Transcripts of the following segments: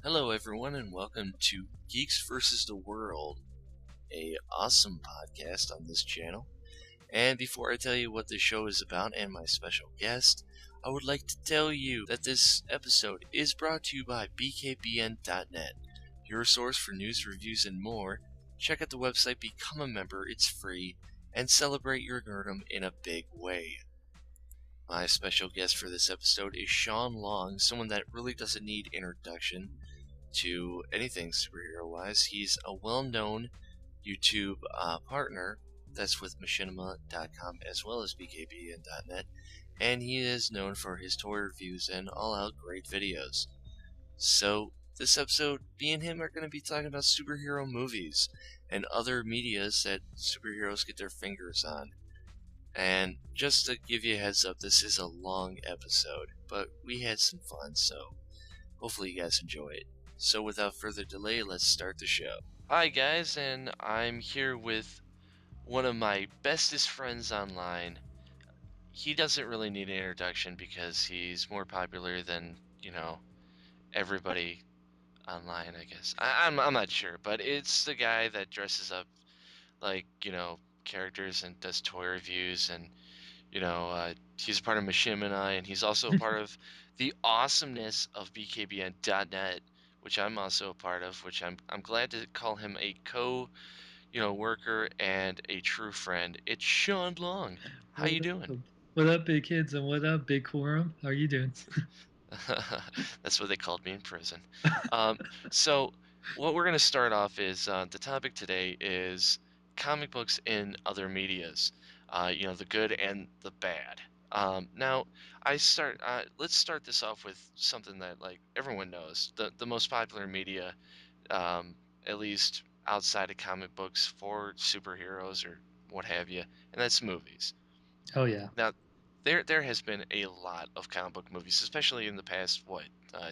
Hello, everyone, and welcome to Geeks versus the World, a awesome podcast on this channel. And before I tell you what this show is about and my special guest, I would like to tell you that this episode is brought to you by bkbn.net, your source for news, reviews, and more. Check out the website, become a member, it's free, and celebrate your nerdom in a big way. My special guest for this episode is seanxlong, someone that really doesn't need introduction to anything superhero-wise. He's a well-known YouTube partner that's with machinima.com as well as bkbn.net, and he is known for his toy reviews and all-out great videos. So this episode, me and him are going to be talking about superhero movies and other medias that superheroes get their fingers on. And just to give you a heads up, this is a long episode, but we had some fun, so hopefully you guys enjoy it. So without further delay, let's start the show. Hi guys, and I'm here with one of my bestest friends online. He doesn't really need an introduction because he's more popular than, everybody online, I guess. I'm not sure, but it's the guy that dresses up like, characters and does toy reviews and he's a part of Machinima, and he's also a part of the awesomeness of BKBN.net, which I'm also a part of. Which I'm glad to call him a worker and a true friend. It's Sean Long. How What you doing? up? What up, big kids, and what up, big quorum? How are you doing? That's what they called me in prison. Um, so what we're gonna start off is the topic today is comic books in other medias. The good and the bad. Now, let's start this off with something that like everyone knows. The most popular media, um, at least outside of comic books for superheroes or what have you, and that's movies. Oh yeah. Now, there has been a lot of comic book movies, especially in the past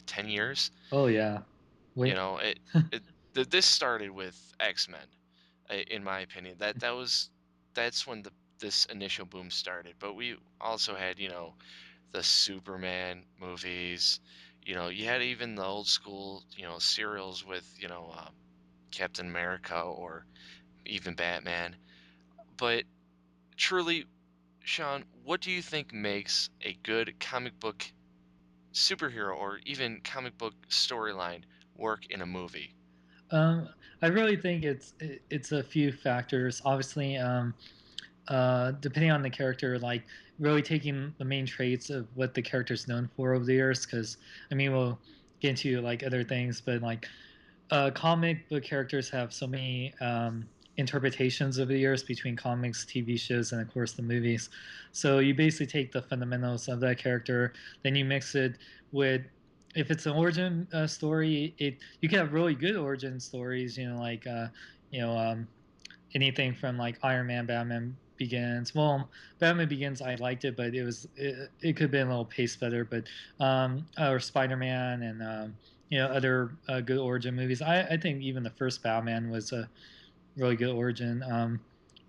10 years. Oh yeah. You Wait. know, it this started with X-Men, in my opinion. That's when the this initial boom started. But we also had the Superman movies. You had even the old school serials with Captain America or even Batman. But truly, Sean, what do you think makes a good comic book superhero or even comic book storyline work in a movie? Um, I really think it's a few factors. Obviously, depending on the character, like really taking the main traits of what the character's known for over the years. Because I mean, we'll get into like other things, but like comic book characters have so many interpretations over the years between comics, TV shows, and of course the movies. So you basically take the fundamentals of that character, then you mix it with, if it's an origin story, it you can have really good origin stories. You know anything from like Iron Man, Batman Begins. Well, Batman Begins, I liked it, but it could have been a little pace better. But or Spider Man and other good origin movies. I think even the first Batman was a really good origin.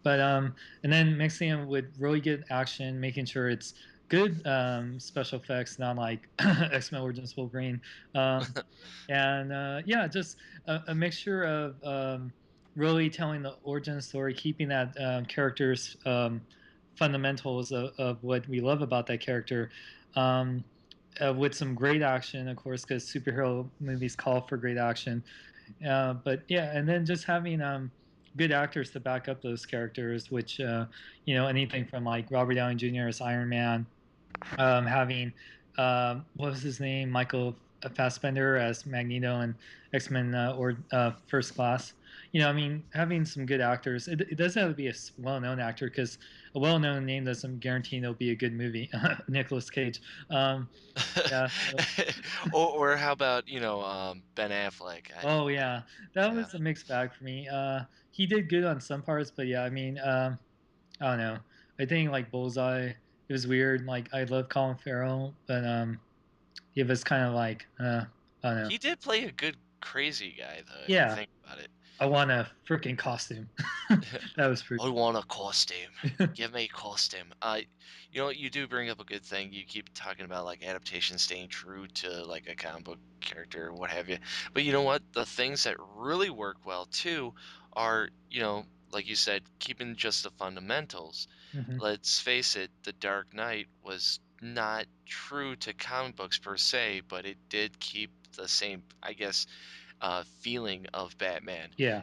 But and then mixing it with really good action, making sure it's good special effects, not like X Men Origins Wolverine. Um, and yeah, just a mixture of really telling the origin story, keeping that character's fundamentals of what we love about that character. Um, with some great action, of course, because superhero movies call for great action. But yeah, and then just having good actors to back up those characters, which anything from like Robert Downey Jr. as Iron Man, having what was his name, Michael Fassbender as Magneto and X Men or First Class. I mean, having some good actors. It doesn't have to be a well-known actor because a well-known name doesn't guarantee it'll be a good movie. Nicolas Cage. Um, yeah. So, or how about Ben Affleck? oh yeah, that Yeah, was a mixed bag for me. He did good on some parts, but yeah, I mean, I don't know. I think like Bullseye, it was weird. Like I love Colin Farrell, but it was kind of like I don't know. he did play a good crazy guy, though, if you Yeah, think about it. I want a freaking costume. That was pretty. I want a costume. Give me a costume. You do bring up a good thing. You keep talking about like adaptation staying true to like a comic book character or what have you. But you know what? The things that really work well too are, like you said, keeping just the fundamentals. Mhm. Let's face it, The Dark Knight was not true to comic books per se, but it did keep the same, I guess, feeling of Batman. Yeah,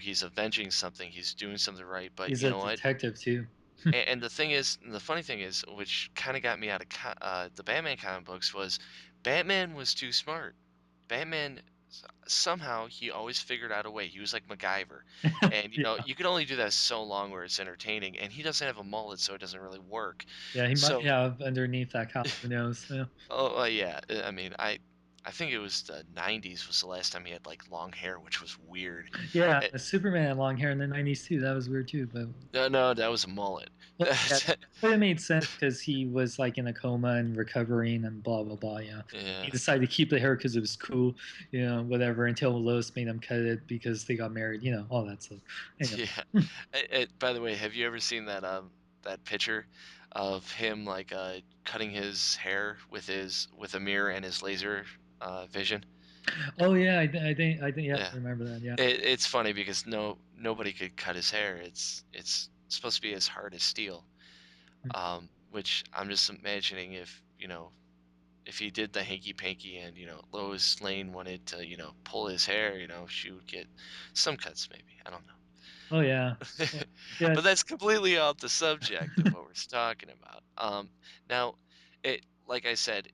He's avenging something, he's doing something right, but he's you a know what? detective too. And the funny thing is, which kind of got me out of the Batman comic books, was Batman was too smart. Batman somehow he always figured out a way. He was like MacGyver, and Yeah, you can only do that so long where it's entertaining. And he doesn't have a mullet, so it doesn't really work. yeah, he might So, have underneath that cowl, who knows? Yeah. oh yeah, I mean, I think it was the '90s was the last time he had like long hair, which was weird. Yeah, Superman had long hair in the '90s too, that was weird too, but No, no, that was a mullet. well, yeah, That's but it made sense because he was, like, in a coma and recovering and blah, blah, blah, yeah. He yeah, decided to keep the hair because it was cool, whatever, until Lois made him cut it because they got married, all that stuff. Anyway. yeah. By the way, have you ever seen that picture of him like cutting his hair with a mirror and his laser vision? Oh, yeah, I think yeah, Yeah, I remember that, yeah. it's funny because nobody could cut his hair. It's supposed to be as hard as steel. Mm. Which I'm just imagining if he did the hanky panky and Lois Lane wanted to pull his hair, she would get some cuts maybe. I don't know. Oh, yeah. Yeah, yeah. But that's completely off the subject of what we're talking about. Now, like I said,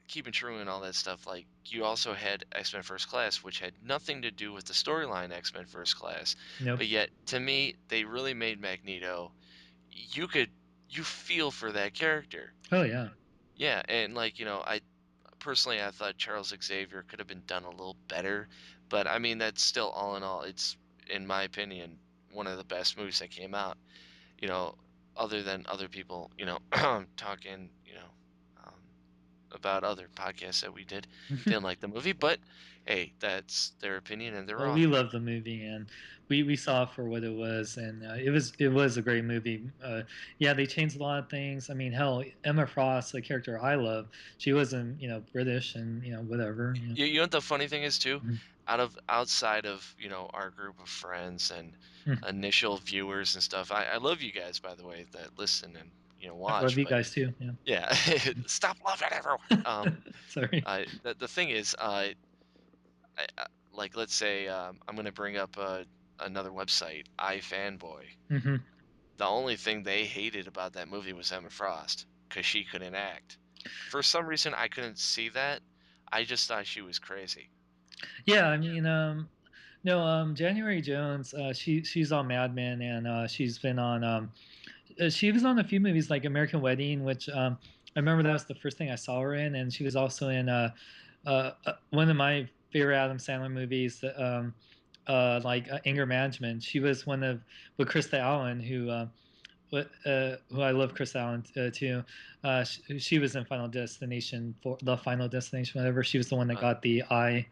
keeping true and all that stuff. Like you also had X Men First Class, which had nothing to do with the storyline X Men First Class, Nope. but yet to me, they really made Magneto. You could you feel for that character. Oh, yeah. Yeah, and like I personally I thought Charles Xavier could have been done a little better, but I mean that's still all in all, it's in my opinion one of the best movies that came out you know, other than other people, talking, um, about other podcasts that we didn't like the movie, but hey, that's their opinion and they're Well, wrong. we love the movie, and we saw it for what it was, and it was a great movie. Yeah, they changed a lot of things. I mean, hell, Emma Frost, the character I love, she wasn't British and whatever. You know what the funny thing is too? Mhm. Outside of, our group of friends and Mhm. initial viewers and stuff, I love you guys, by the way, that listen and, I love watch, you but guys too. Yeah. yeah, stop loving everyone. Sorry. The thing is, like, let's say I'm going to bring up another website, iFanboy. Hmm. The only thing they hated about that movie was Emma Frost because she couldn't act. For some reason, I couldn't see that. I just thought she was crazy. Yeah, I mean, no, January Jones, she's on Mad Men, and she's been on. She was on a few movies like American Wedding, which I remember that was the first thing I saw her in, and she was also in one of my favorite Adam Sandler movies, like Anger Management. She was one of with Krista Allen, who I love, Chris Allen too. She was in Final Destination, for the Final Destination, whatever. She was the one that Uh, got the eye,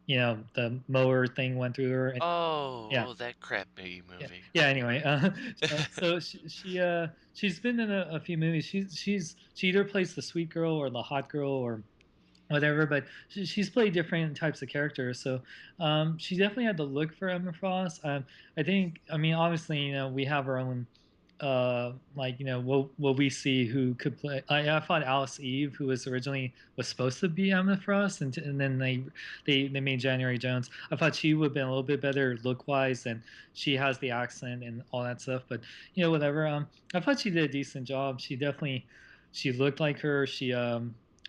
the mower thing went through her. And, yeah, oh, that crap yeah, movie. yeah. Anyway, so she's been in a few movies. She either plays the sweet girl or the hot girl or whatever, but she's played different types of characters. So she definitely had to look for Emma Frost. I think, I mean, obviously, we have our own, like, what we see who could play. I thought Alice Eve, who was supposed to be Emma Frost, and then they made January Jones. I thought she would have been a little bit better look wise, and she has the accent and all that stuff. But whatever. I thought she did a decent job. She looked like her.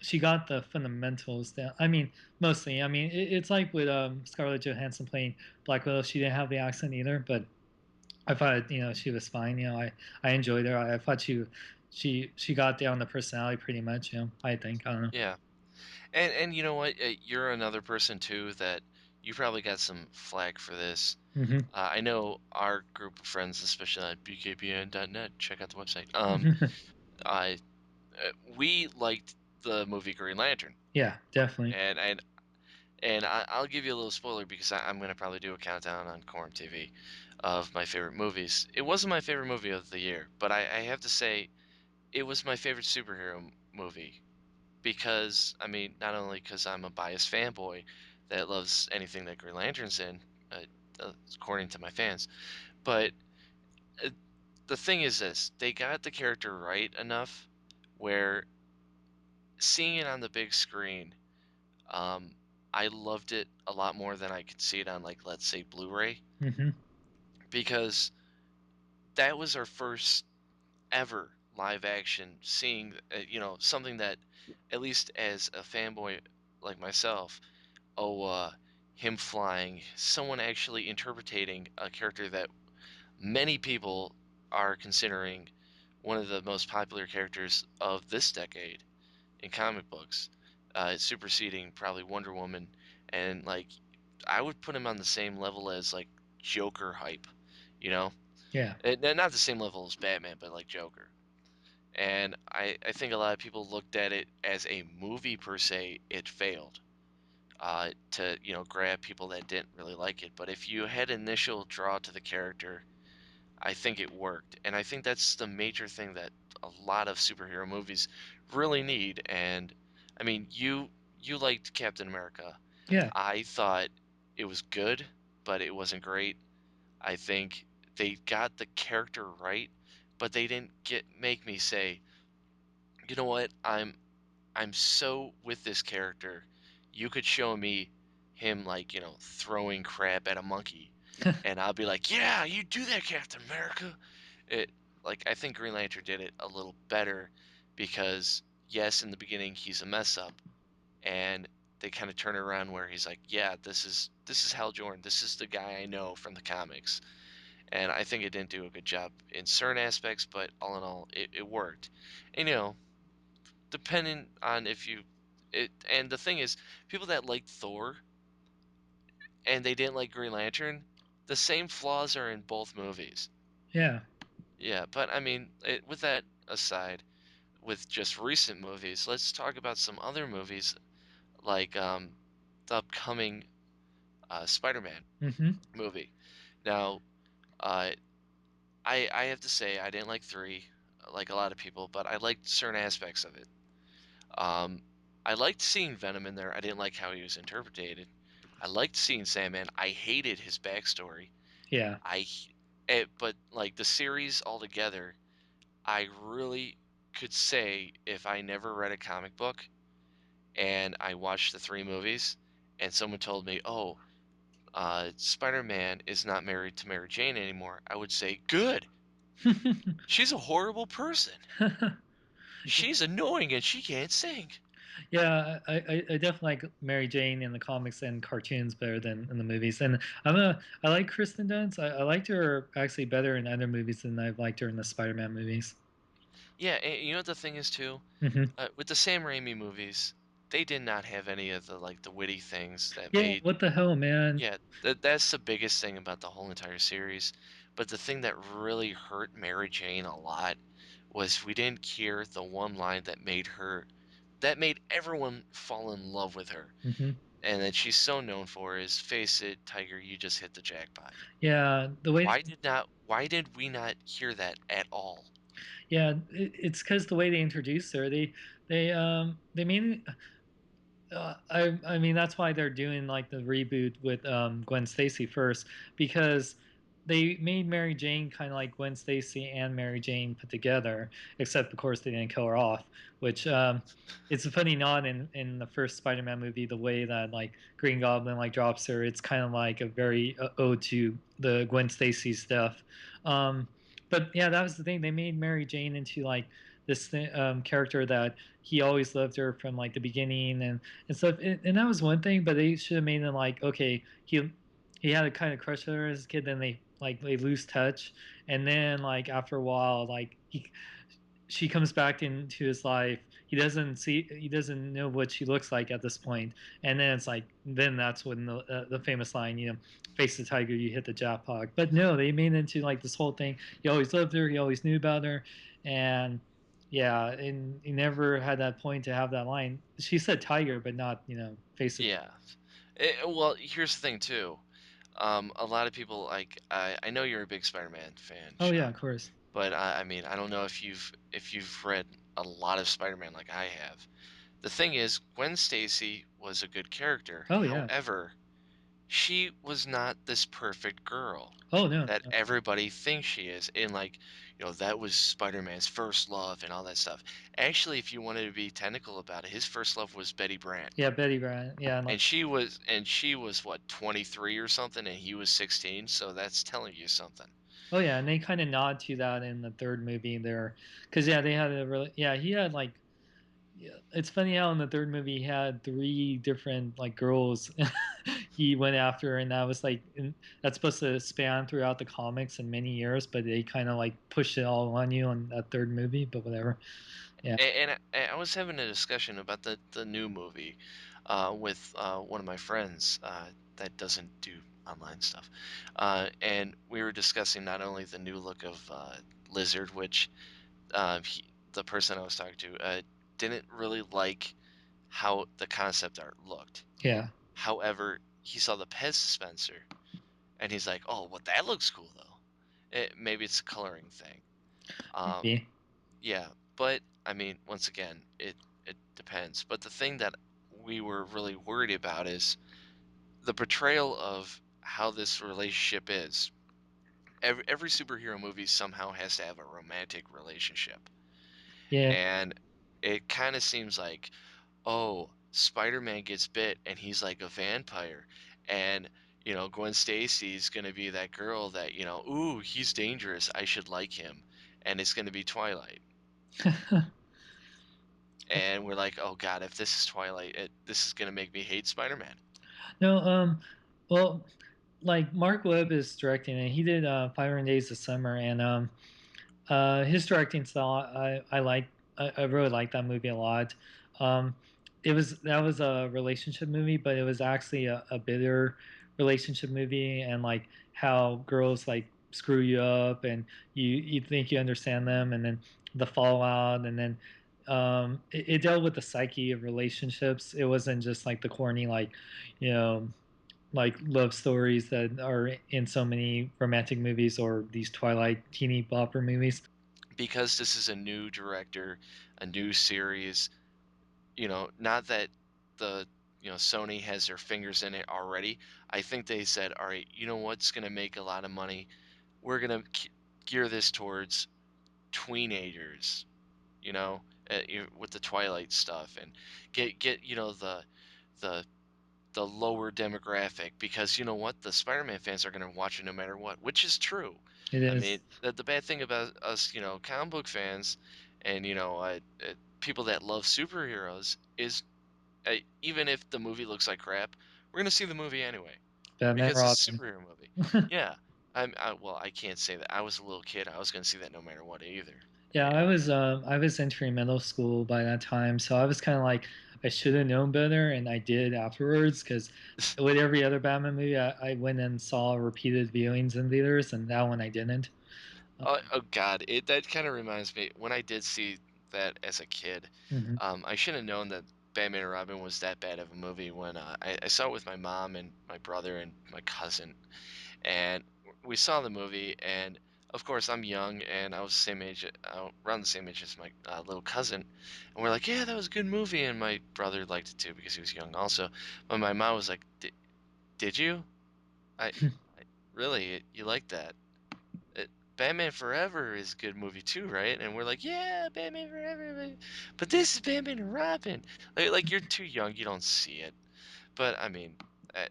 She got the fundamentals down. I mean, mostly. I mean, it's like with Scarlett Johansson playing Black Widow. She didn't have the accent either, but I thought she was fine. I enjoyed her. I thought she got down the personality pretty much. I think, I don't know. Yeah, and you know what? You're another person too that you probably got some flack for this. Hmm. I know our group of friends, especially at bkbn.net. Check out the website. I we liked the movie Green Lantern, Yeah, definitely. and And I'll give you a little spoiler because I'm gonna probably do a countdown on Corn TV of my favorite movies. It wasn't my favorite movie of the year, but I have to say it was my favorite superhero movie because I mean, not only because I'm a biased fanboy that loves anything that Green Lantern's in, uh, according to my fans, but uh, the thing is this: they got the character right enough where seeing it on the big screen, um, I loved it a lot more than I could see it on, like, let's say, Blu-ray, Hmm. because that was our first ever live action seeing, something that, at least as a fanboy like myself, oh, him flying, someone actually interpreting a character that many people are considering one of the most popular characters of this decade in comic books, superseding probably Wonder Woman, and like I would put him on the same level as like Joker hype, you know, Yeah. not the same level as Batman, but like Joker. And I think a lot of people looked at it as a movie per se. It failed to grab people that didn't really like it. But if you had initial draw to the character, I think it worked. And I think that's the major thing that a lot of superhero movies really need. And I mean, you liked Captain America. Yeah. I thought it was good, but it wasn't great. I think they got the character right, but they didn't get make me say, you know what, I'm so with this character. You could show me him like, throwing crap at a monkey, and I'll be like, "Yeah, you do that, Captain America." It like I think Green Lantern did it a little better because yes, in the beginning he's a mess up, and they kind of turn it around where he's like, "Yeah, this is Hal Jordan. This is the guy I know from the comics." And I think it didn't do a good job in certain aspects, but all in all, it worked. And depending on if you it and the thing is, people that liked Thor and they didn't like Green Lantern, the same flaws are in both movies. Yeah. Yeah, but I mean, with that aside, with just recent movies, let's talk about some other movies like the upcoming Spider-Man Hmm. movie. Now, uh, I have to say I didn't like three, like a lot of people, but I liked certain aspects of it. Um, I liked seeing Venom in there. I didn't like how he was interpreted. I liked seeing Sandman. I hated his backstory. Yeah. But like the series altogether, I really could say if I never read a comic book and I watched the three movies, and someone told me, "Oh, Spider-Man is not married to Mary Jane anymore," I would say, "Good. She's a horrible person. She's annoying and she can't sing." Yeah, I definitely like Mary Jane in the comics and cartoons better than in the movies. And I like Kristen Dunst. I liked her actually better in other movies than I've liked her in the Spider-Man movies. Yeah, and you know what the thing is too? Hmm. With the Sam Raimi movies, they did not have any of the like the witty things that Yeah, made. what the hell, man? Yeah, that's the biggest thing about the whole entire series. But the thing that really hurt Mary Jane a lot was we didn't hear the one line that made everyone fall in love with her, Hmm. and that she's so known for is "Face it, Tiger, you just hit the jackpot." Yeah, the way Why did we not hear that at all? yeah, it's because the way they introduced her, they made I mean that's why they're doing like the reboot with Gwen Stacy first because they made Mary Jane kind of like Gwen Stacy and Mary Jane put together, except of course they didn't kill her off, which it's a funny nod in the first Spider-Man movie the way that like Green Goblin like drops her. It's kind of like a very ode to the Gwen Stacy stuff. Um, but yeah, that was the thing. They made Mary Jane into like character that he always loved her from like the beginning and stuff. And that was one thing, but they should have made him like, okay, he had a kind of crush on her as a kid, then they lose touch, and then like after a while, like she comes back into his life. He doesn't know what she looks like at this point, and then it's like then that's when the famous line, face the tiger, you hit the jackpot. But no, they made it into like this whole thing. He always loved her. He always knew about her, and yeah, and he never had that point to have that line. She said tiger, but not face it. Yeah. Well, here's the thing too. A lot of people like I know you're a big Spider-Man fan, Oh yeah, Sean, of course. but I mean I don't know if you've read a lot of Spider-Man like I have. The thing is, Gwen Stacy was a good character. Oh yeah. However, she was not this perfect girl Oh no. that No. everybody thinks she is. And like, that was Spider-Man's first love and all that stuff. Actually, if you wanted to be technical about it, his first love was Betty Brant. Yeah, Betty Brant. Yeah, and like And she was what, 23 or something, and he was 16, so that's telling you something. oh yeah, and they kind of nod to that in the third movie there, because yeah, they had a really yeah he had like yeah, it's funny how in the third movie he had three different like girls he went after, and that was like that's supposed to span throughout the comics in many years, but they kind of like pushed it all on you on that third movie. But whatever. Yeah. And I was having a discussion about the new movie with one of my friends that doesn't do online stuff, and we were discussing not only the new look of Lizard, which the person I was talking to didn't really like how the concept art looked. Yeah. However, he saw the Pez dispenser and he's like, "Oh, well, that looks cool though." Maybe it's a coloring thing. Um, Maybe. yeah, but I mean, once again, it depends. But the thing that we were really worried about is the portrayal of how this relationship is. Every superhero movie somehow has to have a romantic relationship, Yeah. and it kind of seems like, oh, Spider-Man gets bit and he's like a vampire, and Gwen Stacy's gonna be that girl that ooh, he's dangerous, I should like him, and it's gonna be Twilight. And we're like, oh God, if this is Twilight, this is gonna make me hate Spider-Man. No. Well, like Mark Webb is directing it. He did 500 Days of Summer, and his directing style, I like. I really like that movie a lot. Um, that was a relationship movie, but it was actually a bitter relationship movie, and like how girls like screw you up, and you think you understand them, and then the fallout, and then it dealt with the psyche of relationships. It wasn't just like the corny you know like love stories that are in so many romantic movies or these Twilight teeny bopper movies. Because this is a new director, a new series, not that the Sony has their fingers in it already. I think they said, all right, you know what's gonna make a lot of money? We're gonna gear this towards teenagers, with the Twilight stuff, and get the the lower demographic, because you know what, the Spider-Man fans are going to watch it no matter what, which is true. It I is mean, the bad thing about us, comic book fans, and people that love superheroes is, even if the movie looks like crap, we're going to see the movie anyway Batman because it's a Robin. superhero movie. Yeah, well, I can't say that. I was a little kid. I was going to see that no matter what either. Yeah, Yeah. I was entering middle school by that time, so I was kind of like I should have known better, and I did afterwards because with every other Batman movie, I went and saw repeated viewings in theaters, and that one I didn't. Oh God, that kind of reminds me when I did see that as a kid. Mhm. I should have known that Batman and Robin was that bad of a movie when I saw it with my mom and my brother and my cousin, and we saw the movie. And of course, I'm young and I was the same age, around the same age as my little cousin, and we're like, "Yeah, that was a good movie." And my brother liked it too because he was young also. But my mom was like, "Did you? I really, you like that?" uh, Batman Forever is a good movie too, right? And we're like, yeah, Batman Forever, but this is Batman and Robin. Like you're too young, you don't see it. But I mean, uh,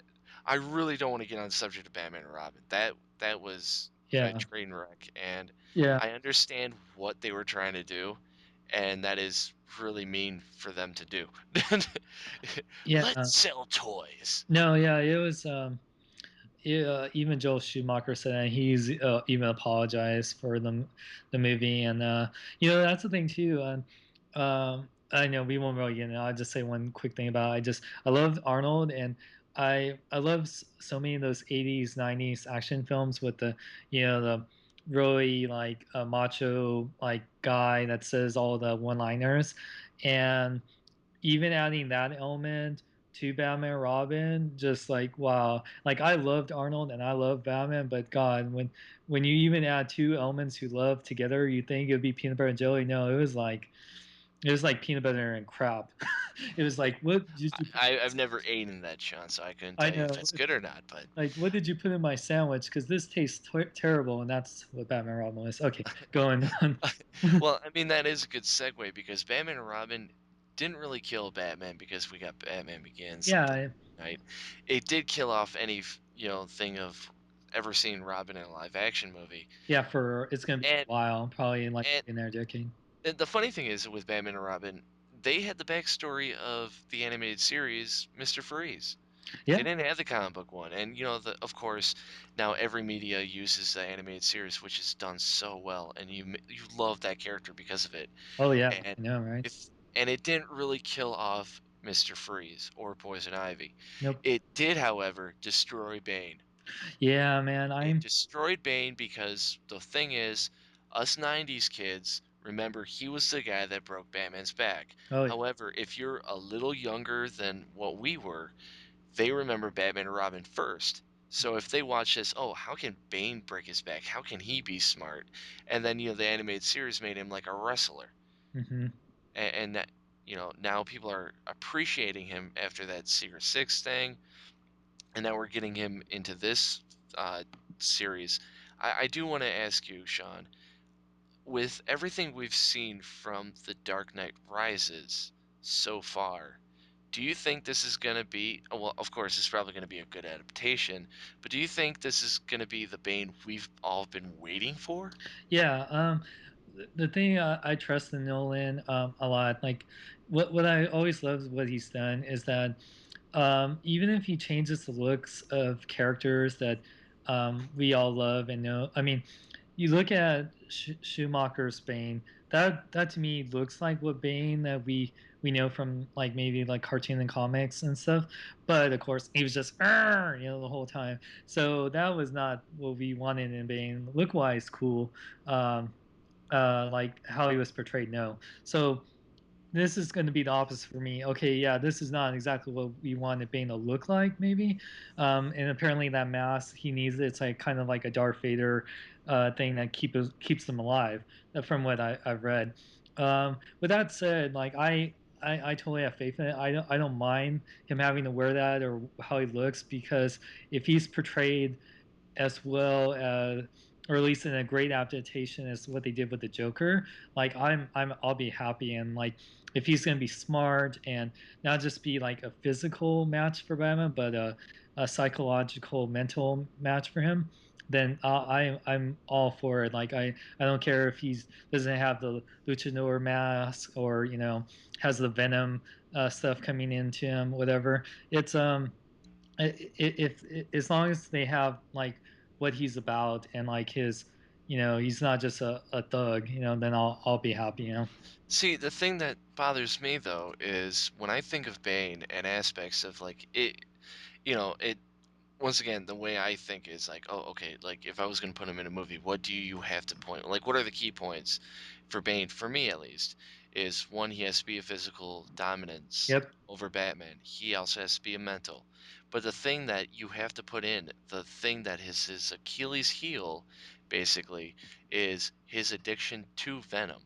I really don't want to get on the subject of Batman and Robin. That was a Yeah, train wreck, and yeah, I understand what they were trying to do, and that is really mean for them to do. yeah. Let's sell toys. No, yeah, it was. Yeah, even Joel Schumacher said that he's even apologized for the movie, and that's the thing too. I know we won't really get into it. I'll just say one quick thing about it. I love Arnold, and I love so many of those '80s '90s action films with the really like macho like guy that says all the one liners, and even adding that element to Batman and Robin, just like wow. Like I loved Arnold and I love Batman, but God, when you even add two elements you love together, you think it would be peanut butter and jelly. No, it was like peanut butter and crap. It was like what did you put I've never eaten that, Sean, so I couldn't I tell you if know. that's good or not. But Like, what did you put in my sandwich? Because this tastes terrible, and that's what Batman Robin was. Okay, going on. well, I mean that is a good segue because Batman and Robin didn't really kill Batman because we got Batman Begins and Dark Yeah, Knight. It did kill off any thing of ever seeing Robin in a live action movie. yeah. For it's gonna be a And while, probably in like and in their decade. the funny thing is with Batman and Robin, they had the backstory of the animated series Mr. Freeze. They Yeah. didn't have the comic book one, and of course, now every media uses the animated series, which is done so well, and you love that character because of it. Oh yeah, And I know, right? if and it didn't really kill off Mr. Freeze or Poison Ivy. Nope. It did, however, destroy Bane. Yeah, man. It I'm. destroyed Bane because the thing is, us 90s kids remember he was the guy that broke Batman's back. Oh yeah. However, if you're a little younger than what we were, they remember Batman and Robin first. So if they watch this, oh, how can Bane break his back? How can he be smart? And then the animated series made him like a wrestler, Mm-hmm. and that now people are appreciating him after that Secret Six thing, and now we're getting him into this uh, series. I do want to ask you, Sean, with everything we've seen from The Dark Knight Rises so far, do you think this is going to be, well, of course, it's probably going to be a good adaptation, but do you think this is going to be the Bane we've all been waiting for? Yeah. The thing I trust in Nolan a lot, like what I always love what he's done is that even if he changes the looks of characters that we all love and know, I mean, you look at Schumacher's Bane. That to me looks like what Bane that we know from like maybe like cartoon and comics and stuff. But of course, he was just the whole time. So that was not what we wanted in Bane. Look wise, cool. Um, like how he was portrayed. No. So this is going to be the opposite for me. Okay, yeah, this is not exactly what we wanted Bane to look like, maybe. And apparently that mask he needs it's like kind of like a Darth Vader thing that keeps them alive, from what I've read. With that said, like I totally have faith in it. I don't mind him having to wear that or how he looks because if he's portrayed as well as or at least in a great adaptation as what they did with the Joker. Like I'll be happy and like if he's gonna be smart and not just be like a physical match for Batman, but a psychological, mental match for him, then I'm all for it. Like I don't care if he's doesn't have the luchador mask or has the Venom stuff coming into him, whatever. It's if as long as they have like what he's about and like his he's not just a thug then I'll be happy See, the thing that bothers me though is when I think of Bane and aspects of like it once again, the way I think is like, oh, okay, like if I was going to put him in a movie, what do you have to point? Like, what are the key points for Bane, for me at least, is one, he has to be a physical dominance Yep. over Batman. He also has to be a mental. But the thing that you have to put in, the thing that is his Achilles heel, basically, is his addiction to Venom.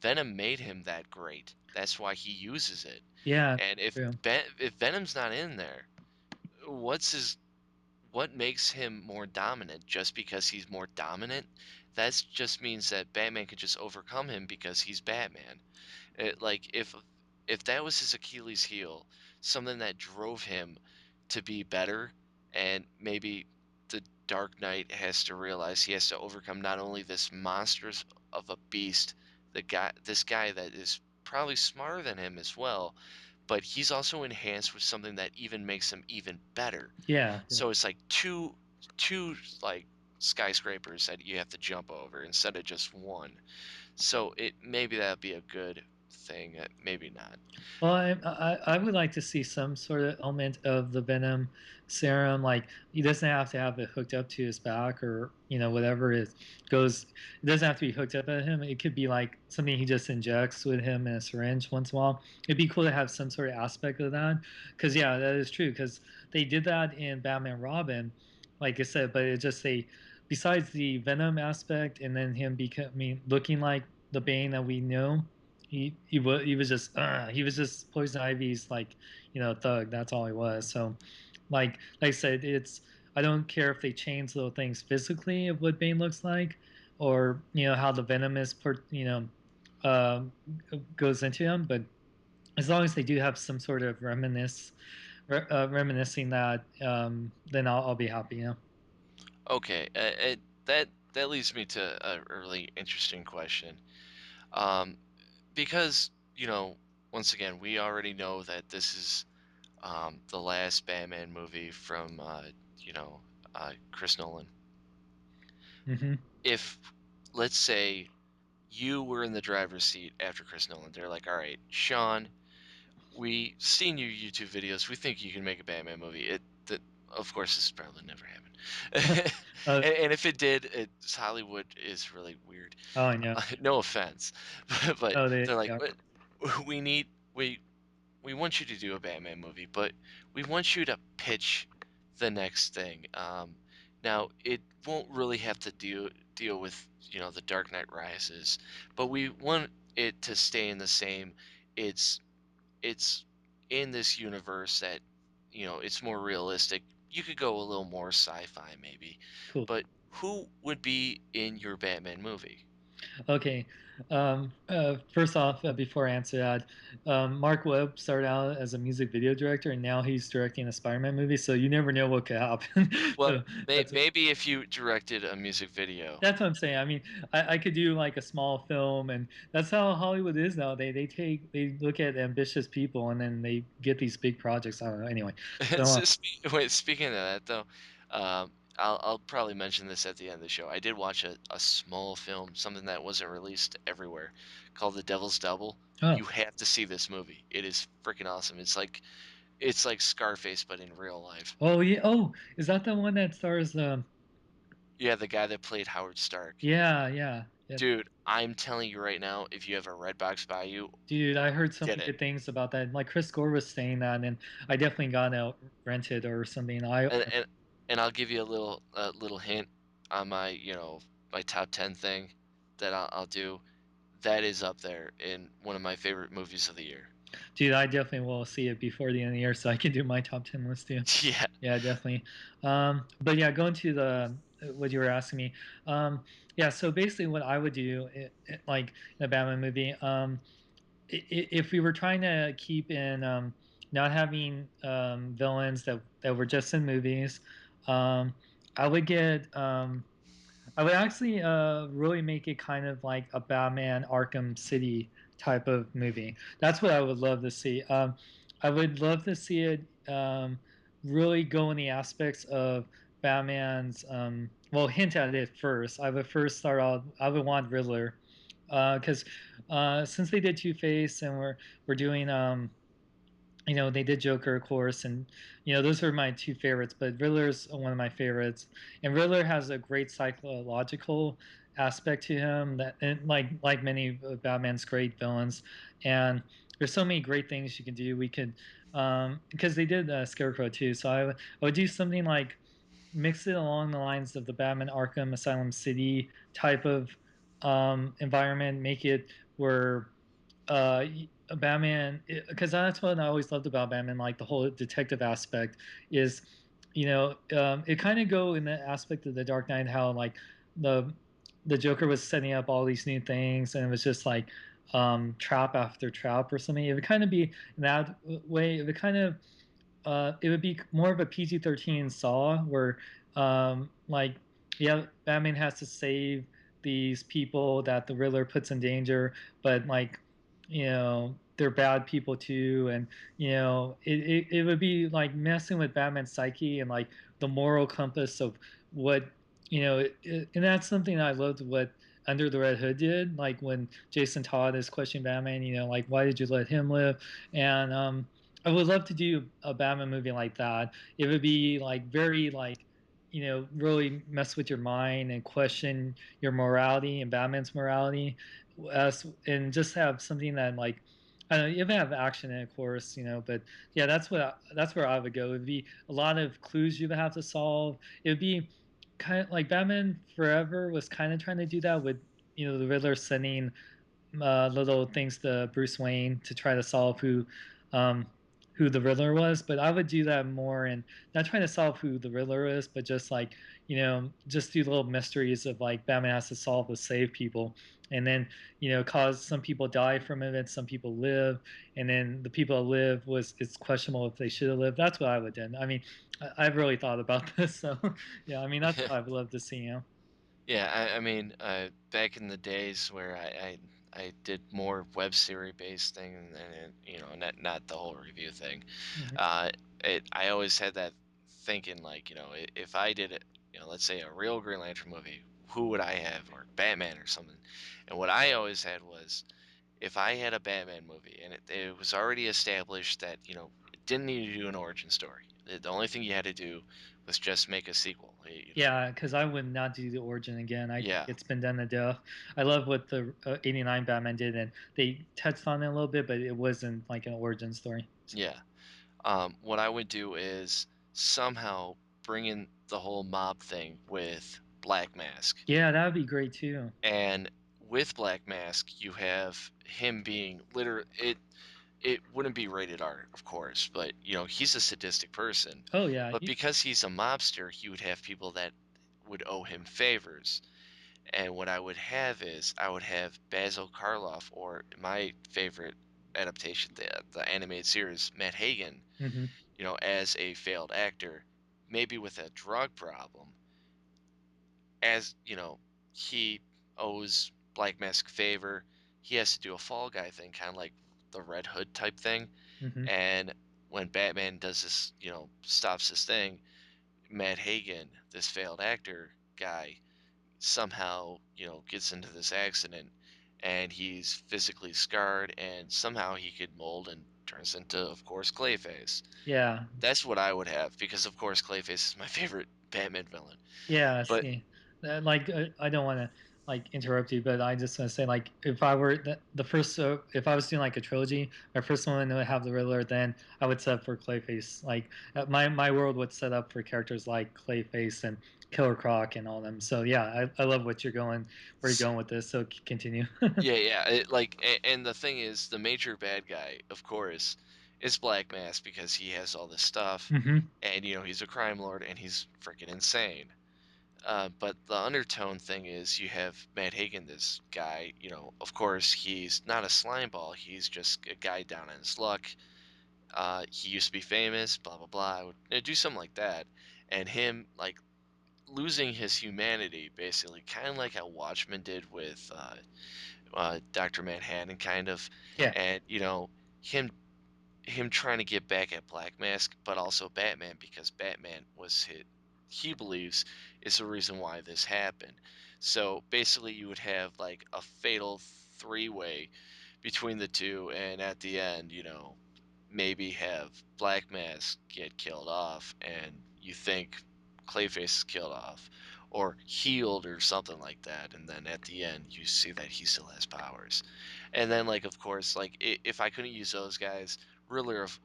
Venom made him that great. That's why he uses it. Yeah, And true. if Venom's not in there, what's his what makes him more dominant just because he's more dominant? That just means that Batman could just overcome him because he's Batman. Like if that was his Achilles heel, something that drove him to be better, and maybe the Dark Knight has to realize he has to overcome not only this monsters of a beast, this guy that is probably smarter than him as well, but he's also enhanced with something that even makes him even better. Yeah, yeah. So it's like two like skyscrapers that you have to jump over instead of just one. So it maybe that'd be a good thing. Maybe not. Well, I would like to see some sort of element of the Venom serum. Like he doesn't have to have it hooked up to his back or whatever it goes. It doesn't have to be hooked up at him. It could be like something he just injects with him in a syringe once in a while. It'd be cool to have some sort of aspect of that. Because yeah, that is true. Because they did that in Batman Robin, like I said. But it just they besides the Venom aspect and then him becoming looking like the Bane that we know he was just Poison Ivy's like thug. That's all he was. So like I said, it's I don't care if they change little things physically of what Bane looks like, or how the venom is um, goes into him. But as long as they do have some sort of reminiscing that, then I'll be happy. Okay, that leads me to a really interesting question. Um, because once again, we already know that this is the last Batman movie from Chris Nolan. Hmm. If let's say you were in the driver's seat after Chris Nolan, they're like, "All right, Sean, we seen your YouTube videos. We think you can make a Batman movie." Of course, this probably never happened. uh, And if it did, Hollywood is really weird. oh, I know. No offense, but Oh, they're like, yeah, "What? We need we want you to do a Batman movie, but we want you to pitch the next thing." Now it won't really have to deal with the Dark Knight Rises, but we want it to stay in the same. It's in this universe that it's more realistic. You could go a little more sci-fi maybe, cool. but who would be in your Batman movie? Okay. First off, before I answer that, Mark Webb started out as a music video director, and now he's directing a Spider-Man movie. So you never know what could happen. Well, So that's maybe if you directed a music video. that's what I'm saying. I mean, I could do like a small film, and that's how Hollywood is now. They look at ambitious people, and then they get these big projects. I don't know. Anyway, so So wait, speaking of that though, I'll probably mention this at the end of the show. I did watch a small film, something that wasn't released everywhere, called The Devil's Double. oh You have to see this movie. It is freaking awesome. It's like Scarface, but in real life. oh yeah is that the one that stars Yeah, the guy that played Howard Stark. yeah. Dude, I'm telling you right now, if you have a red box by you, Dude, I heard so get many it. good things about that. Like Chris Gore was saying that, and I definitely got to rent it or something. I And and I'll give you a little hint on my my top 10 thing that I'll do. That is up there in one of my favorite movies of the year. Dude, I definitely will see it before the end of the year, so I can do my top 10 list too. Yeah. Yeah, definitely. But yeah, going to the what you were asking me. Yeah, so basically, what I would do, like in a Batman movie, if we were trying to keep in not having villains that were just in movies, um, I would get I would actually really make it kind of like a Batman Arkham City type of movie. That's what I would love to see. I would love to see it really go in the aspects of Batman's. Well, hint at it first. I would first start off. I would want Riddler, because since they did Two Face and we're doing they did Joker, of course, and those are my two favorites. But Riddler's one of my favorites, and Riddler has a great psychological aspect to him that, and like many of Batman's great villains, and there's so many great things you can do. We could, because they did Scarecrow too, so I would do something like mix it along the lines of the Batman Arkham Asylum City type of environment, make it where Batman, because that's what I always loved about Batman, like the whole detective aspect is, it kind of go in the aspect of the Dark Knight, how like the the Joker was setting up all these new things, and it was just like trap after trap or something. It would kind of be in that way. It would be more of a PG-13 Saw, where like yeah, Batman has to save these people that the Riddler puts in danger, but like they're bad people too, and it would be like messing with Batman's psyche and like the moral compass of what and that's something I loved what Under the Red Hood did, like when Jason Todd is questioning Batman, like why did you let him live? And I would love to do a Batman movie like that. It would be like very like really mess with your mind and question your morality and Batman's morality, and just have something that like I don't know, even have action in it, of course, but yeah, that's where I would go. It'd be a lot of clues you would have to solve. It would be kind of like Batman Forever was kind of trying to do that with the Riddler sending little things to Bruce Wayne to try to solve um, who the Riddler was. But I would do that more and not trying to solve who the Riddler is, but just like just do little mysteries of like Batman has to solve to save people, and then cause some people die from it and some people live, and then the people that live it's questionable if they should have lived. That's what I would do. I mean, I've really thought about this, so yeah. I mean, that's what I'd love to see. Yeah, I mean, back in the days where I did more web series based thing, and not the whole review thing. Hmm. uh, I always had that thinking, like, if I did it, let's say a real Green Lantern movie, who would I have, or Batman or something? And what I always had was, if I had a Batman movie and it was already established that it didn't need to do an origin story. The only thing you had to do was just make a sequel. Yeah, because I would not do the origin again. I think Yeah, it's been done to death. I love what the '89 Batman did, and they touched on it a little bit, but it wasn't like an origin story. So, yeah. What I would do is somehow bring in the whole mob thing with Black Mask. yeah, that would be great too. And with Black Mask, you have him being it wouldn't be rated R, of course, but he's a sadistic person. Oh yeah, But because he's a mobster, he would have people that would owe him favors. And what I would have is I would have Basil Karloff, or my favorite adaptation, the animated series, Matt Hagen, hmm as a failed actor, maybe with a drug problem, as he owes Black Mask favor. He has to do a fall guy thing, kind of like the Red Hood type thing. hmm And when Batman does this, stops this thing, Matt Hagen, this failed actor guy, somehow gets into this accident, and he's physically scarred, and somehow he could mold and turns into, of course, Clayface. yeah, That's what I would have, because of course Clayface is my favorite Batman villain. yeah. But See, like I don't want to like interrupt you, but I just want to say like if I were the first, if I was doing like a trilogy, my first one would have the Riddler, then I would set up for Clayface. Like my world would set up for characters like Clayface and Killer Croc and all them. So yeah, I love what you're going where you're going with this. So continue. yeah, yeah, and the thing is, the major bad guy, of course, is Black Mask, because he has all this stuff, hmm and he's a crime lord, and he's freaking insane. But the undertone thing is, you have Matt Hagen, this guy. Of course, he's not a slime ball. He's just a guy down on his luck. He used to be famous, blah blah blah. I would do something like that, and him like losing his humanity, basically, kind of like how Watchmen did with Doctor Manhattan, kind of, Yeah. and him him trying to get back at Black Mask, but also Batman, because Batman was hit. He believes is the reason why this happened. So basically, you would have like a fatal three-way between the two, and at the end, maybe have Black Mask get killed off, and you think Clayface is killed off, or healed, or something like that, and then at the end, you see that he still has powers. And then, like, of course, like, if I couldn't use those guys, Riddler of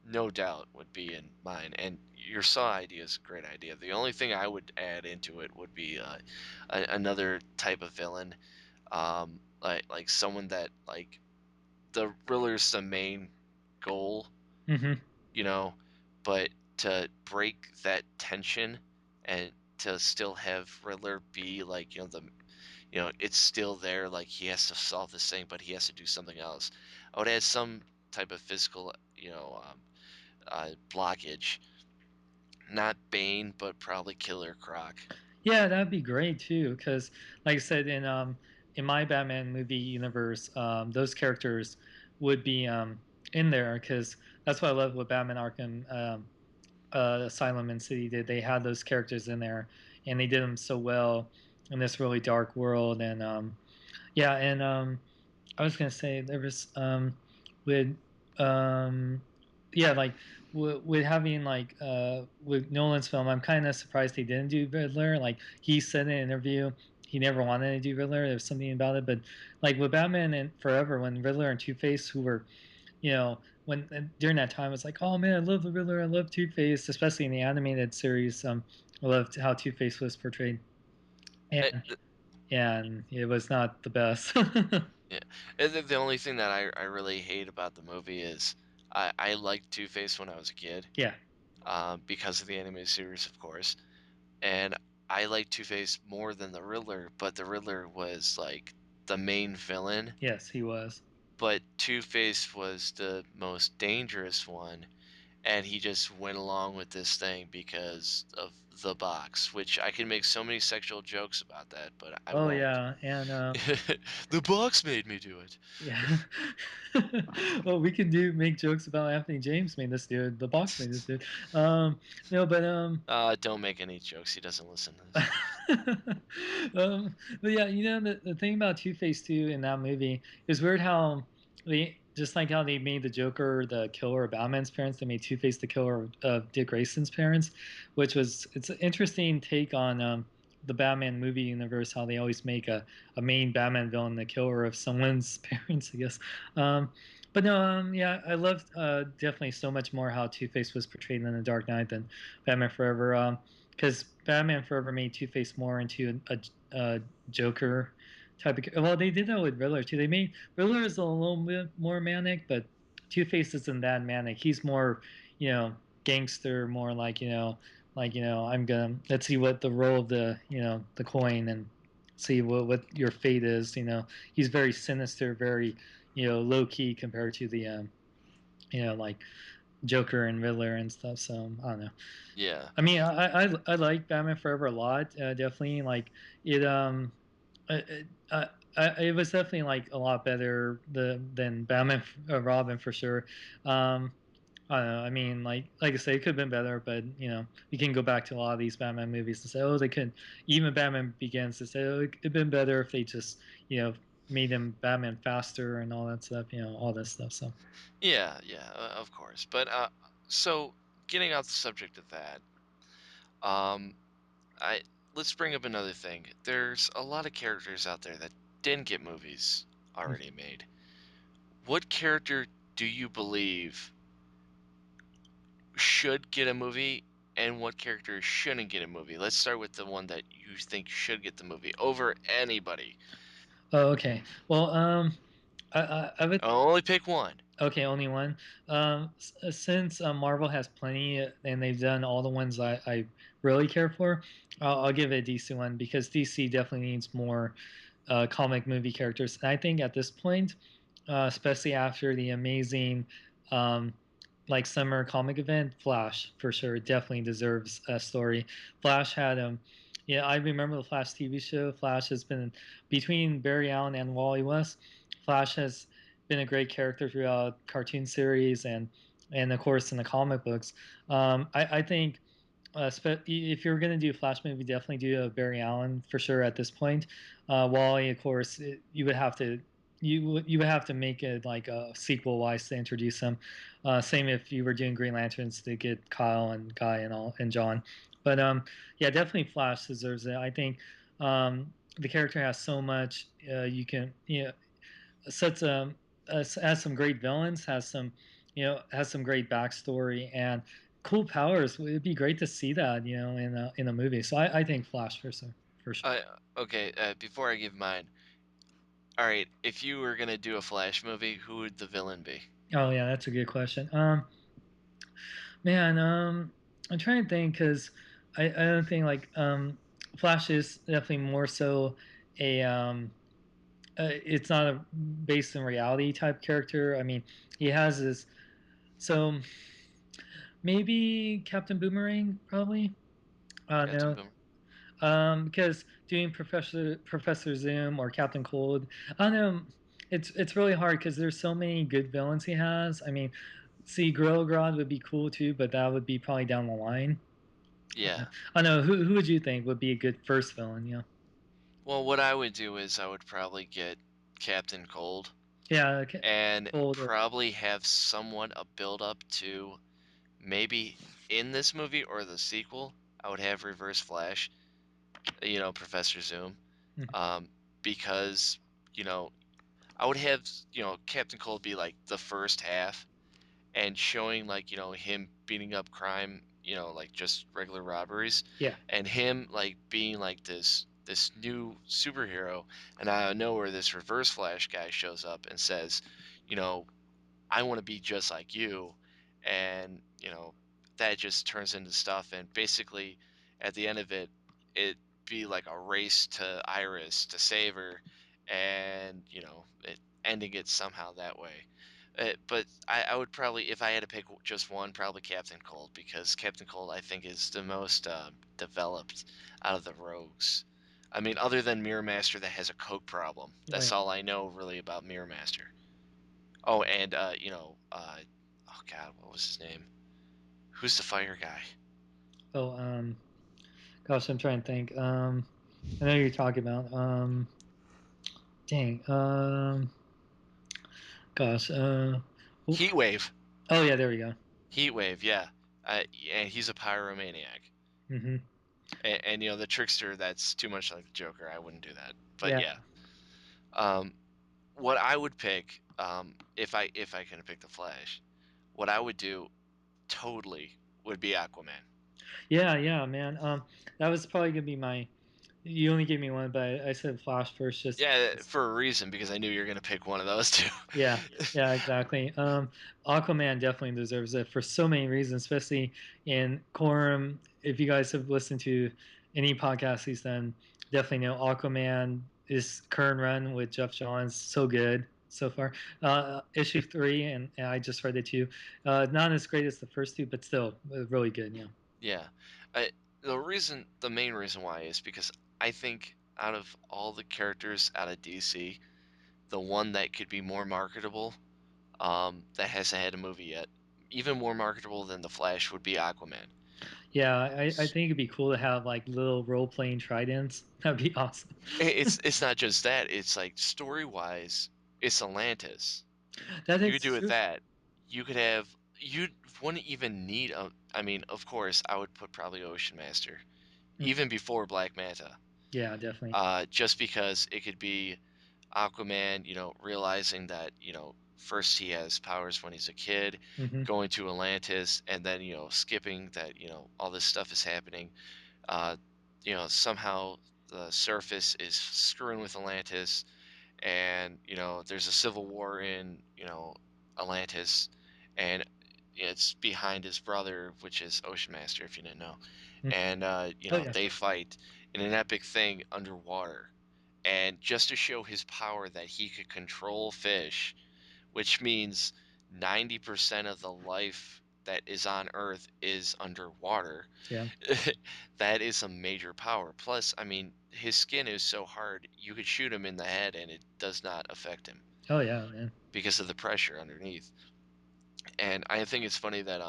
no doubt would be in mine. And your Saw idea is a great idea. The only thing I would add into it would be another type of villain, like someone that, like, the Riddler's the main goal, hmm you know, but to break that tension and to still have Riddler be like, it's still there, like he has to solve this thing, but he has to do something else. I would add some type of physical, blockage. Not Bane, but probably Killer Croc. Yeah, that'd be great too. Because, like I said, in my Batman movie universe, those characters would be in there because that's what I love what Batman Arkham Asylum and City did. They had those characters in there, and they did them so well. in this really dark world. And yeah, and I was gonna say there was with um yeah, like with having like with Nolan's film, I'm kind of surprised he didn't do Riddler. Like he said in an interview he never wanted to do Riddler. There was something about it, but like with Batman and Forever, when Riddler and Two Face, who were, when during that time, it's like, oh man, I love the Riddler, I love Two Face, especially in the animated series. I loved how Two Face was portrayed, Eh, and and it was not the best. Yeah, and the only thing that I really hate about the movie is I liked Two Face when I was a kid, Yeah. because of the animated series, of course, and I like Two Face more than the Riddler, but the Riddler was like the main villain, Yes, he was. but Two Face was the most dangerous one, and he just went along with this thing because of the box, which I can make so many sexual jokes about that, but I Oh won't. yeah, and The box made me do it. yeah. Well, we can do make jokes about Anthony James made this dude. The box made this dude. No, but Don't make any jokes. He doesn't listen to this. but yeah, the thing about Two Face too in that movie is weird how they just like how they made the Joker the killer of Batman's parents, they made Two Face the killer of Dick Grayson's parents, which was it's an interesting take on the Batman movie universe, how they always make a main Batman villain the killer of someone's parents, I guess. Um, but no, yeah, I loved definitely so much more how Two Face was portrayed in The Dark Knight than Batman Forever. Because Batman Forever made Two Face more into a Joker type of. Well, they did that with Riddler too. They made Riddler is a little bit more manic, but Two Face isn't that manic. He's more, gangster, more like I'm gonna let's see what the roll of the coin and see what your fate is. He's very sinister, very low key compared to the like Joker and Riddler and stuff. So I don't know. Yeah. I mean, I like Batman Forever a lot. Definitely, like it. It, it was definitely like a lot better than Batman Robin for sure. I don't know. I mean, like I say, it could have been better, but you can go back to a lot of these Batman movies and say, oh, they could. Even Batman Begins to say, oh, it'd been better if they just made him Batman faster and all that stuff. All that stuff. So. Yeah, yeah, of course. But so getting off the subject of that, um, I let's bring up another thing. There's a lot of characters out there that didn't get movies already made. What character do you believe should get a movie, and what character shouldn't get a movie? Let's start with the one that you think should get the movie over anybody. Oh, okay. Well, I would. I'll only pick one. Okay, only one. Since Marvel has plenty and they've done all the ones I really care for, I'll give it a DC one because DC definitely needs more comic movie characters. And I think at this point, especially after the amazing um, like summer comic event, Flash for sure definitely deserves a story. Flash had yeah, I remember the Flash TV show. Flash has been between Barry Allen and Wally West. Flash has been a great character throughout cartoon series and of course in the comic books. I think if you're going to do a Flash movie, definitely do a Barry Allen for sure at this point. Wally, of course, you would have to you would have to make it like a sequel wise to introduce him. Same if you were doing Green Lanterns to get Kyle and Guy and all and John. But yeah, definitely Flash deserves it. I think the character has so much you can sets has some great villains, has some has some great backstory and cool powers. It'd be great to see that in a movie. So I think Flash for sure, for sure. Okay, before I give mine, all right, if you were gonna do a Flash movie, who would the villain be? Oh yeah, that's a good question. Man, I'm trying to think because I don't think like Flash is definitely more so a it's not a based in reality type character. I mean, he has his so maybe Captain Boomerang probably. Captain No, Boomer. because doing Professor Zoom or Captain Cold, I don't know. It's really hard because there's so many good villains he has. I mean, see, Gorilla Grodd would be cool too, but that would be probably down the line. Yeah. I don't know. Who would you think would be a good first villain? Well, what I would do is I would probably get Captain Cold Yeah, okay. and Cold or probably have somewhat a build up to maybe in this movie or the sequel. I would have Reverse Flash, Professor Zoom, mhm, um, because you know I would have Captain Cold be like the first half and showing like him beating up crime, like just regular robberies, yeah, and him like being like this new superhero, and out of nowhere this Reverse Flash guy shows up and says, you know I want to be just like you. And, that just turns into stuff. And basically, at the end of it, it be like a race to Iris to save her and, ending it somehow that way. But I would probably, if I had to pick just one, probably Captain Cold, because Captain Cold, I think, is the most developed out of the rogues. I mean, other than Mirror Master that has a coke problem. oh That's yeah. all I know really about Mirror Master. Oh, and oh God, what was his name? Who's the fire guy? Oh, gosh, I'm trying to think. I know who you're talking about. Dang. Gosh. Oh, Heat Wave. oh, yeah, there we go. Heat Wave, yeah. And he's a pyromaniac. Hmm. And the trickster, that's too much like the Joker. I wouldn't do that. But Yeah, yeah, um, what I would pick, if I can pick the Flash, what I would do totally would be Aquaman. yeah, yeah, man. That was probably gonna be my. You only gave me one, but I said Flash first, just Yeah, because. for a reason because I knew you were gonna pick one of those two. Yeah, yeah, exactly. Aquaman definitely deserves it for so many reasons, especially in Quorum. If you guys have listened to any podcast he's done, definitely know Aquaman is current run with Jeff Johns so good so far. Issue 3, and I just read it too. Not as great as the first two, but still really good. Yeah. Yeah. The main reason why is because I think out of all the characters out of DC, the one that could be more marketable, that hasn't had a movie yet, even more marketable than the Flash would be Aquaman. Yeah, I S- think it'd be cool to have like little role playing tridents. That'd be awesome. It's not just that, it's like story wise, it's Atlantis. That You could is do it true. that. You wouldn't even need I mean, of course, I would put probably Ocean Master, Mhm. even before Black Manta. Yeah, definitely. Just because it could be Aquaman, realizing that, first he has powers when he's a kid, Hmm. going to Atlantis, and then, skipping that, all this stuff is happening. Uh, somehow the surface is screwing with Atlantis, and, there's a civil war in, Atlantis, and it's behind his brother, which is Ocean Master, if you didn't know. And, Oh yeah. they fight in an epic thing underwater. And just to show his power that he could control fish, which means 90% of the life that is on Earth is underwater, Yeah. that is a major power. Plus, I mean, his skin is so hard, you could shoot him in the head and it does not affect him Oh yeah, man. because of the pressure underneath. And I think it's funny that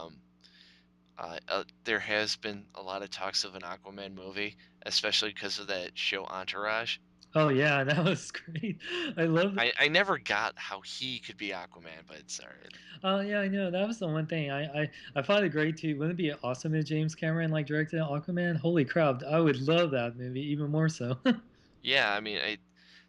there has been a lot of talks of an Aquaman movie, especially because of that show Entourage. Oh yeah, that was great. I love. I never got how he could be Aquaman, but it's alright. Oh yeah, I know. That was the one thing I find it great too. Wouldn't it be awesome if James Cameron like directed Aquaman? Holy crap! I would love that movie even more so. Yeah, I mean, I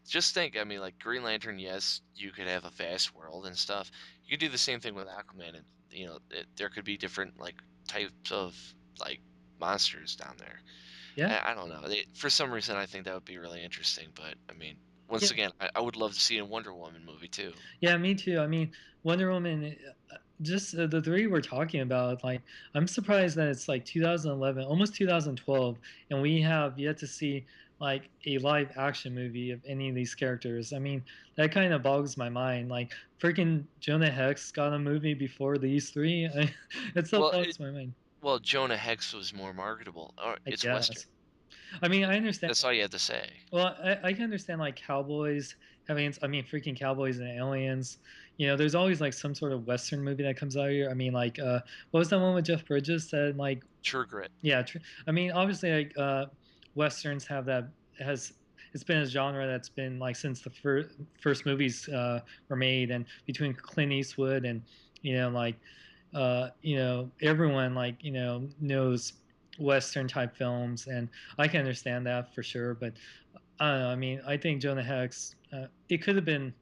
just think, I mean, like Green Lantern, yes, you could have a vast world and stuff. You could do the same thing with Aquaman, and there could be different like types of like monsters down there. Yeah, I don't know. For some reason, I think that would be really interesting. But I mean, once yeah. again, I would love to see a Wonder Woman movie too. Yeah, me too. I mean, Wonder Woman, just the three we're talking about, like, I'm surprised that it's like 2011, almost 2012, and we have yet to see like a live action movie of any of these characters. I mean, that kind of boggles my mind. Like, freaking Jonah Hex got a movie before these three. It still Well, boggles my mind, Jonah Hex was more marketable, or I it's Western. guess. I mean, I understand. That's all you have to say. Well, I can understand like cowboys having, I mean, freaking cowboys and aliens. You know, there's always like some sort of Western movie that comes out here. I mean, like, what was that one with Jeff Bridges that like, True Grit. yeah, I mean, obviously like Westerns have that has it's been a genre that's been like since the first movies were made, and between Clint Eastwood and like everyone like knows Western type films, and I can understand that for sure. But I don't know. I mean, I think Jonah Hex. It could have been.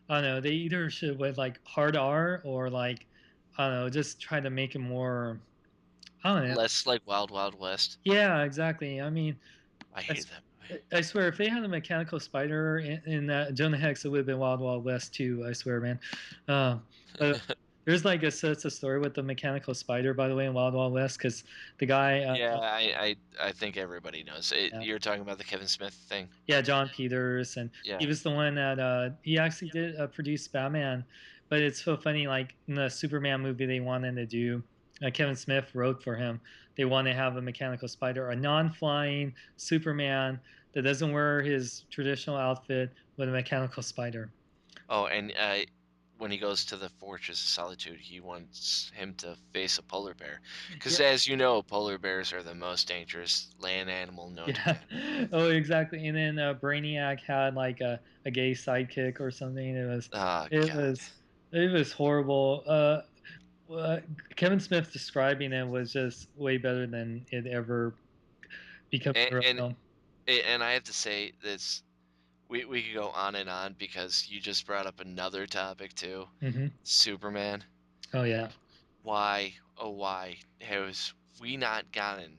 I don't know. They either should with like hard R or like I don't know, just try to make it more. I don't know. Less like Wild Wild West. Yeah, exactly. I mean, I I, hated s- that movie. I swear, if they had a mechanical spider in that Jonah Hex, it would have been Wild Wild West too. I swear, man. But there's like a story with the mechanical spider, by the way, in Wild Wild West, because the guy, Yeah, I think everybody knows it. yeah, You're talking about the Kevin Smith thing. yeah, John Peters, and he Yeah. was the one that he actually did produce Batman. But it's so funny, like in the Superman movie they wanted to do, Kevin Smith wrote for him. They want to have a mechanical spider, a non-flying Superman that doesn't wear his traditional outfit with a mechanical spider. Oh, and when he goes to the Fortress of Solitude, he wants him to face a polar bear, because Yeah, as you know, polar bears are the most dangerous land animal known to yeah. man. Oh, exactly. And then Brainiac had like a gay sidekick or something. Oh It God. was, it was horrible. Uh, Kevin Smith describing it was just way better than it ever become And a real and film. and I have to say this. We could go on and on because you just brought up another topic too. Hmm. Superman. Oh yeah, Why, oh why, has we not gotten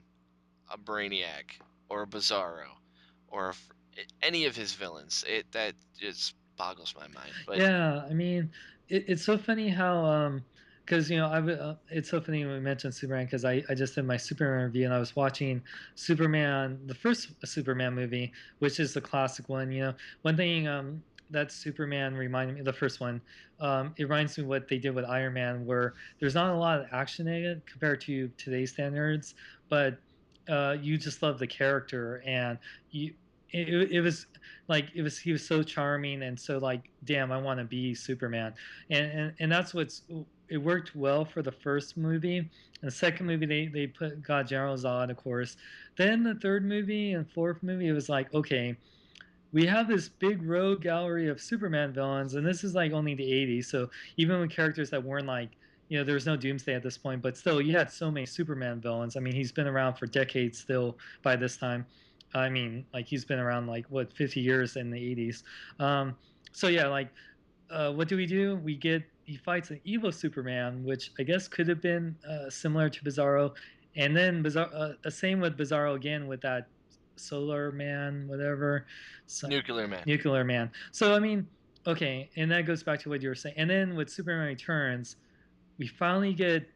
a Brainiac or a Bizarro or any of his villains? It that just boggles my mind. But yeah. I mean, it's so funny how because it's so funny when we mentioned Superman because I just did my Superman review and I was watching Superman, the first Superman movie, which is the classic one. One thing that Superman reminded me, the first one, it reminds me what they did with Iron Man, where there's not a lot of action in it compared to today's standards, but you just love the character and you. It was like he was so charming and so like damn I want to be Superman, and that's what's it worked well for the first movie. And the second movie they put God General Zod, of course. Then the third movie and fourth movie it was like okay, we have this big rogue gallery of Superman villains, and this is like only the 80s. So even with characters that weren't like, there was no Doomsday at this point, but still, you had so many Superman villains. I mean, he's been around for decades still by this time. I mean, like he's been around like what 50 years in the 80s. So yeah, like what do? He fights an evil Superman, which I guess could have been similar to Bizarro, and then same with Bizarro again with that Solar Man, whatever, so, Nuclear Man. Nuclear Man. So I mean, okay, and that goes back to what you were saying. And then with Superman Returns, we finally get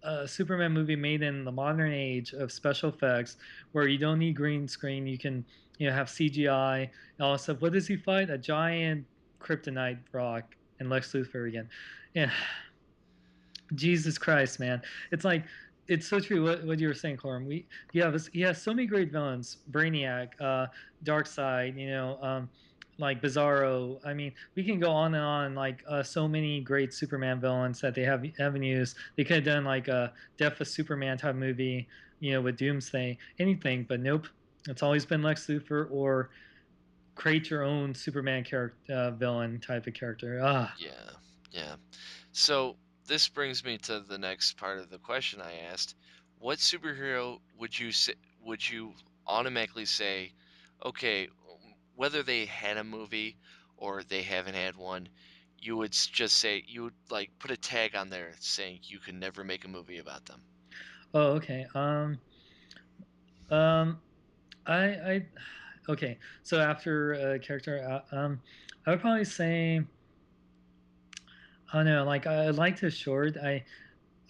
a Superman movie made in the modern age of special effects where you don't need green screen. You can have CGI and all that stuff. What does he fight? A giant kryptonite rock and Lex Luthor again. Yeah, Jesus Christ, man. It's like it's so true what you were saying, Corum. He has so many great villains. Brainiac, Darkseid, like Bizarro. I mean, we can go on and on. Like so many great Superman villains that they haven't used. They could have done like a Death of Superman type movie, with Doomsday, anything, but nope. It's always been Lex Luthor or create your own Superman character, villain type of character. Ah, Yeah, yeah. So this brings me to the next part of the question I asked. What superhero would you automatically say, okay, whether they had a movie or they haven't had one, you would just say you would like put a tag on there saying you could never make a movie about them. oh, okay. Um, I okay. So after a character, I would probably say I don't know. Like I liked his short. I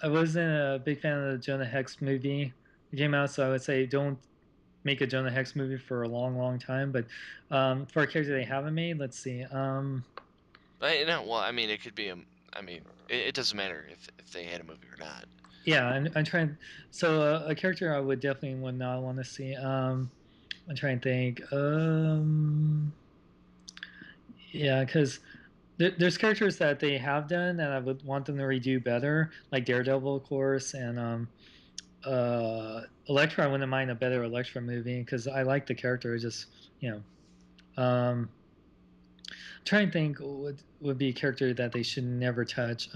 wasn't a big fan of the Jonah Hex movie that came out, so I would say don't make a Jonah Hex movie for a long, long time. But for a character they haven't made, let's see. No, well, I mean, it could be a. I mean, it doesn't matter if they had a movie or not. Yeah, I'm trying. So a character I would definitely would not want to see. I'm trying to think. Yeah, because there's characters that they have done that I would want them to redo better, like Daredevil, of course, and Electra, I wouldn't mind a better Electra movie because I like the character. It's just trying to think what would be a character that they should never touch.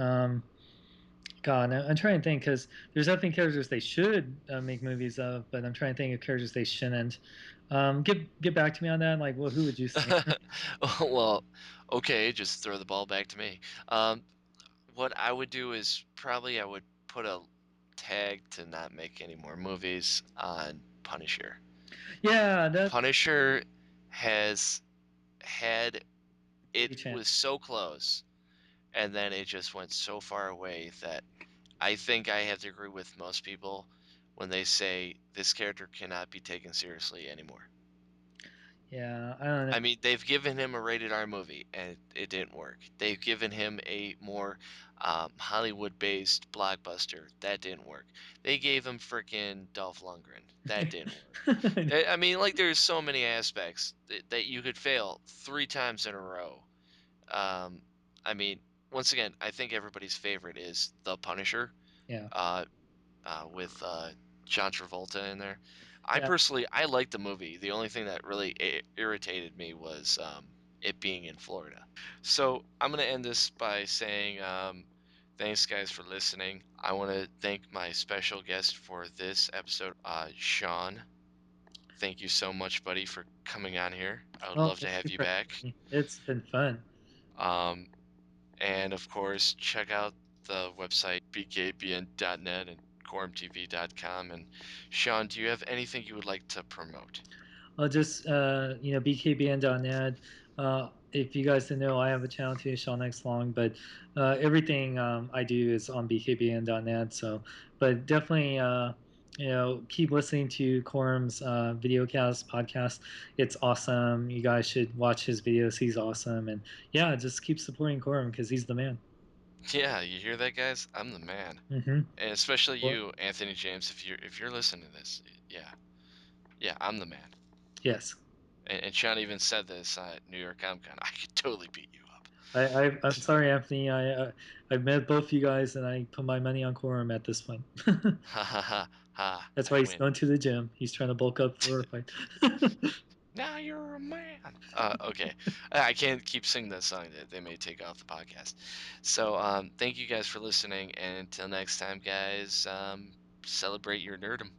God, I'm trying to think because there's definitely characters they should make movies of, but I'm trying to think of characters they shouldn't. Get back to me on that. Like, well, who would you say? Well, okay, just throw the ball back to me. Um, what I would do is probably I would put a tag to not make any more movies on Punisher. Yeah, that's Punisher has had big it chance. was so close, and then it just went so far away that I think I have to agree with most people when they say this character cannot be taken seriously anymore. Yeah, I don't know. I mean, they've given him a rated R movie and it didn't work. They've given him a more Hollywood-based blockbuster. That didn't work. They gave him freaking Dolph Lundgren. That didn't work. I mean, like, there's so many aspects that you could fail 3 times in a row. Um, I mean, once again, I think everybody's favorite is The Punisher. Yeah, Uh, with John Travolta in there. yeah. I liked the movie. The only thing that really irritated me was it being in Florida. So I'm gonna end this by saying thanks guys for listening. I want to thank my special guest for this episode, Sean. Thank you so much, buddy, for coming on here. I would Well, love to thank have you you for back. having me. It's been fun. Um, And of course, check out the website bkbn.net and quorumtv.com. And Sean, do you have anything you would like to promote? I'll just bkbn.net. If you guys didn't know, I have a channel too, seanxlong, but everything I do is on bkbn.net. So, but definitely, keep listening to Quorum's videocast podcast. It's awesome. You guys should watch his videos. He's awesome, and yeah, just keep supporting Quorum because he's the man. Yeah, you hear that, guys? I'm the man, Mm-hmm. and especially Well, you, Anthony James. If you're listening to this, yeah, yeah, I'm the man. yes, And Sean even said this at New York Comic Con. I could totally beat you up. I'm sorry, Anthony. I've met both you guys, and I put my money on Quorum at this point. Ha ha ha ha! That's I why he's win. going to the gym. He's trying to bulk up for a fight. Now you're a man. Okay. I can't keep singing that song. They may take off the podcast. So, thank you guys for listening. And until next time, guys, celebrate your nerdum.